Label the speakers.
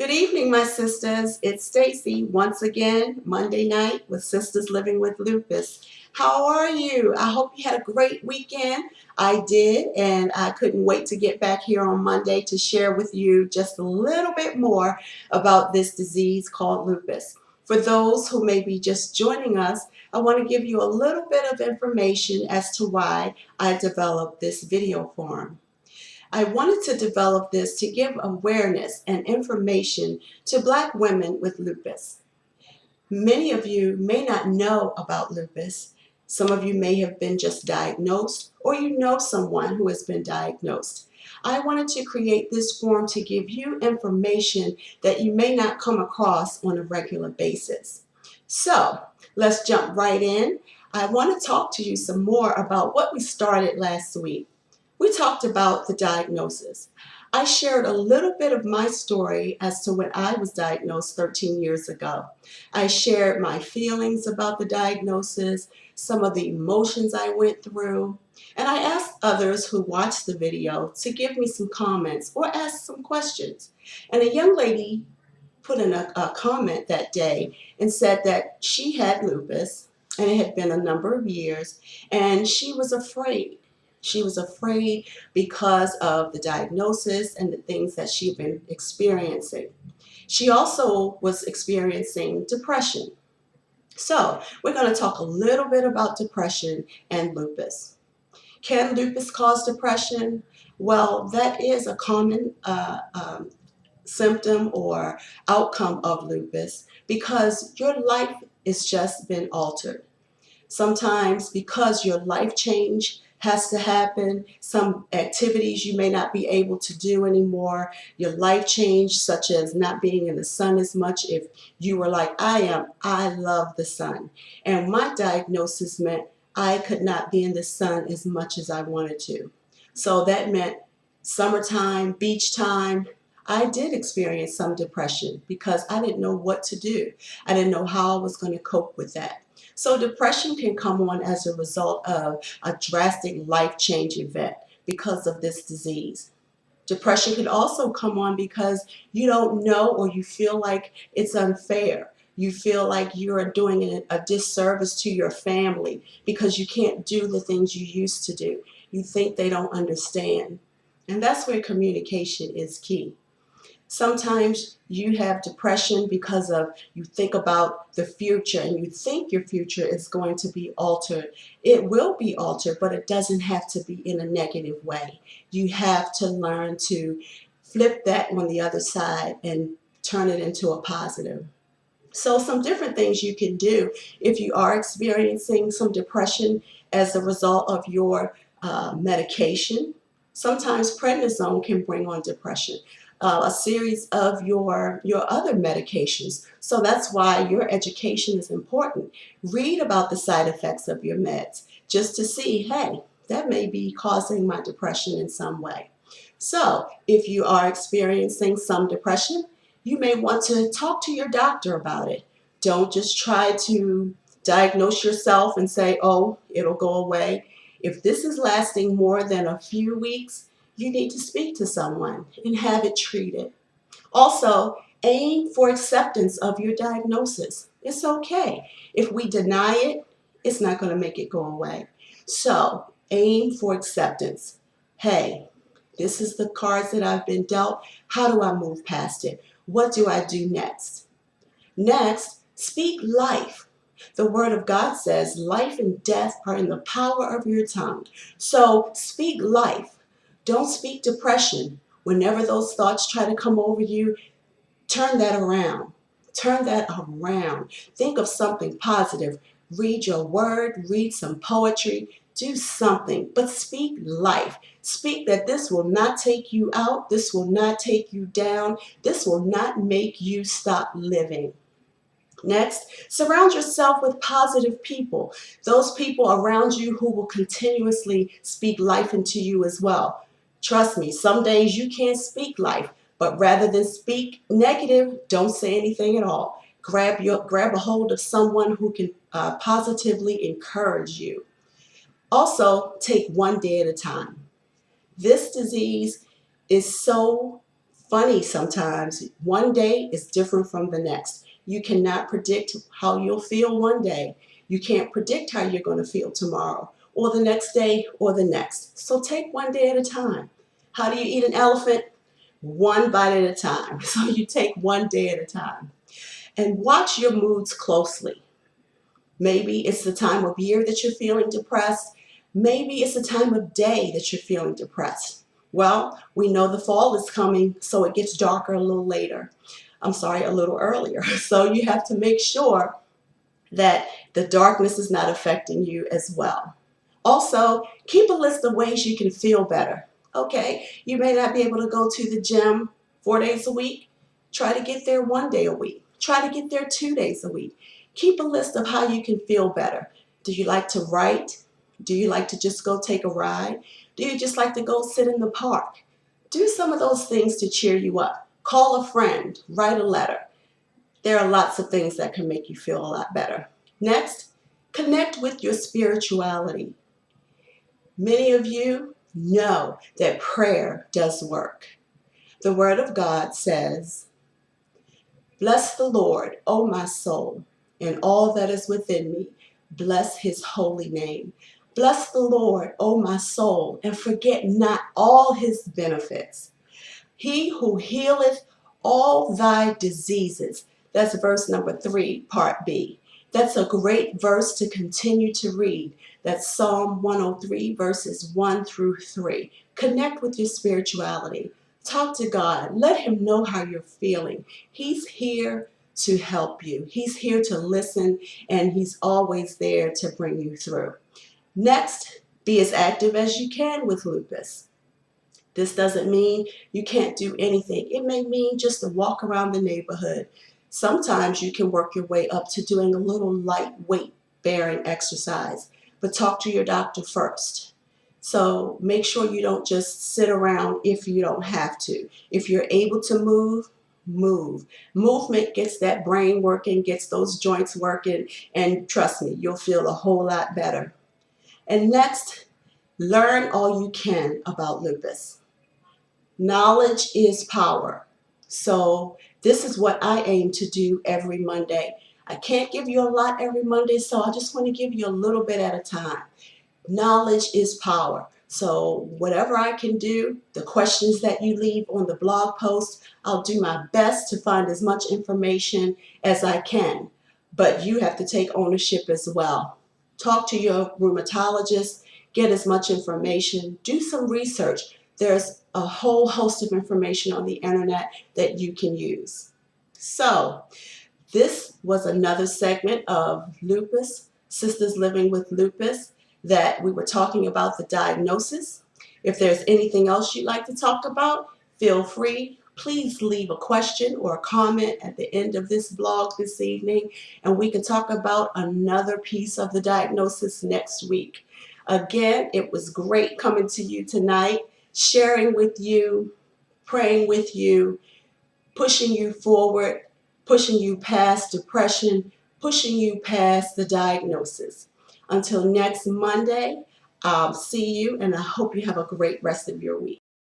Speaker 1: Good evening, my sisters. It's Stacy once again, Monday night with Sistas Living with Lupus. How are you? I hope you had a great weekend. I did, and I couldn't wait to get back here on Monday to share with you just a little bit more about this disease called lupus. For those who may be just joining us, I want to give you a little bit of information as to why I developed this video form. I wanted to develop this to give awareness and information to Black women with lupus. Many of you may not know about lupus. Some of you may have been just diagnosed, or you know someone who has been diagnosed. I wanted to create this form to give you information that you may not come across on a regular basis. So let's jump right in. I want to talk to you some more about what we started last week. We talked about the diagnosis. I shared a little bit of my story as to when I was diagnosed 13 years ago. I shared my feelings about the diagnosis, some of the emotions I went through, and I asked others who watched the video to give me some comments or ask some questions. And a young lady put in a comment that day and said that she had lupus and it had been a number of years and she was afraid. She was afraid because of the diagnosis and the things that she had been experiencing. She also was experiencing depression. So we're going to talk a little bit about depression and lupus. Can lupus cause depression? Well, that is a common symptom or outcome of lupus because your life has just been altered. Sometimes because your life change has to happen, some activities you may not be able to do anymore, your life change such as not being in the sun as much. If you were like I am, I love the sun. And my diagnosis meant I could not be in the sun as much as I wanted to. So that meant summertime, beach time, I did experience some depression because I didn't know what to do. I didn't know how I was going to cope with that. So depression can come on as a result of a drastic life change event because of this disease. Depression can also come on because you don't know or you feel like it's unfair. You feel like you're doing a disservice to your family because you can't do the things you used to do. You think they don't understand. And that's where communication is key. Sometimes you have depression because of you think about the future and you think your future is going to be altered. It will be altered, but it doesn't have to be in a negative way. You have to learn to flip that on the other side and turn it into a positive. So some different things you can do if you are experiencing some depression as a result of your medication. Sometimes prednisone can bring on depression. A series of your other medications. So that's why your education is important. Read about the side effects of your meds just to see, hey, that may be causing my depression in some way. So if you are experiencing some depression, you may want to talk to your doctor about it. Don't just try to diagnose yourself and say, oh, it'll go away. If this is lasting more than a few weeks, you need to speak to someone and have it treated. Also, aim for acceptance of your diagnosis. It's okay. If we deny it, it's not going to make it go away. So, aim for acceptance. Hey, this is the cards that I've been dealt. How do I move past it? What do I do next? Next, speak life. The Word of God says life and death are in the power of your tongue. So speak life. Don't speak depression. Whenever those thoughts try to come over you, turn that around. Turn that around. Think of something positive. Read your word, read some poetry, do something, but speak life. Speak that this will not take you out, this will not take you down, this will not make you stop living. Next, surround yourself with positive people. Those people around you who will continuously speak life into you as well. Trust me, some days you can't speak life, but rather than speak negative, don't say anything at all. Grab a hold of someone who can positively encourage you. Also, take one day at a time. This disease is so funny sometimes. One day is different from the next. You cannot predict how you'll feel one day. You can't predict how you're going to feel tomorrow or the next day or the next. So take one day at a time. How do you eat an elephant? One bite at a time. So you take one day at a time. And watch your moods closely. Maybe it's the time of year that you're feeling depressed. Maybe it's the time of day that you're feeling depressed. Well, we know the fall is coming, so it gets darker a little later. A little earlier. So you have to make sure that the darkness is not affecting you as well. Also, keep a list of ways you can feel better. Okay, you may not be able to go to the gym 4 days a week. Try to get there one day a week. Try to get there 2 days a week. Keep a list of how you can feel better. Do you like to write? Do you like to just go take a ride? Do you just like to go sit in the park? Do some of those things to cheer you up. Call a friend, write a letter. There are lots of things that can make you feel a lot better. Next, connect with your spirituality. Many of you know that prayer does work. The Word of God says, "Bless the Lord, O my soul, and all that is within me. Bless his holy name. Bless the Lord, O my soul, and forget not all his benefits. He who healeth all thy diseases." That's verse number 3, part B. That's a great verse to continue to read. That's Psalm 103, verses 1 through 3. Connect with your spirituality. Talk to God. Let him know how you're feeling. He's here to help you. He's here to listen, and he's always there to bring you through. Next, be as active as you can with lupus. This doesn't mean you can't do anything. It may mean just to walk around the neighborhood. Sometimes you can work your way up to doing a little light weight bearing exercise, but talk to your doctor first. So make sure you don't just sit around if you don't have to. If you're able to move, move. Movement gets that brain working, gets those joints working, and trust me, you'll feel a whole lot better. And next, learn all you can about lupus. Knowledge is power. So this is what I aim to do every Monday. I can't give you a lot every Monday, so I just want to give you a little bit at a time. Knowledge is power. So whatever I can do, the questions that you leave on the blog post, I'll do my best to find as much information as I can. But you have to take ownership as well. Talk to your rheumatologist, get as much information, do some research. There's a whole host of information on the internet that you can use. So this was another segment of Lupus, Sistas Living with Lupus, that we were talking about the diagnosis. If there's anything else you'd like to talk about, feel free. Please leave a question or a comment at the end of this blog this evening, and we can talk about another piece of the diagnosis next week. Again, it was great coming to you tonight, sharing with you, praying with you, pushing you forward, pushing you past depression, pushing you past the diagnosis. Until next Monday, I'll see you, and I hope you have a great rest of your week.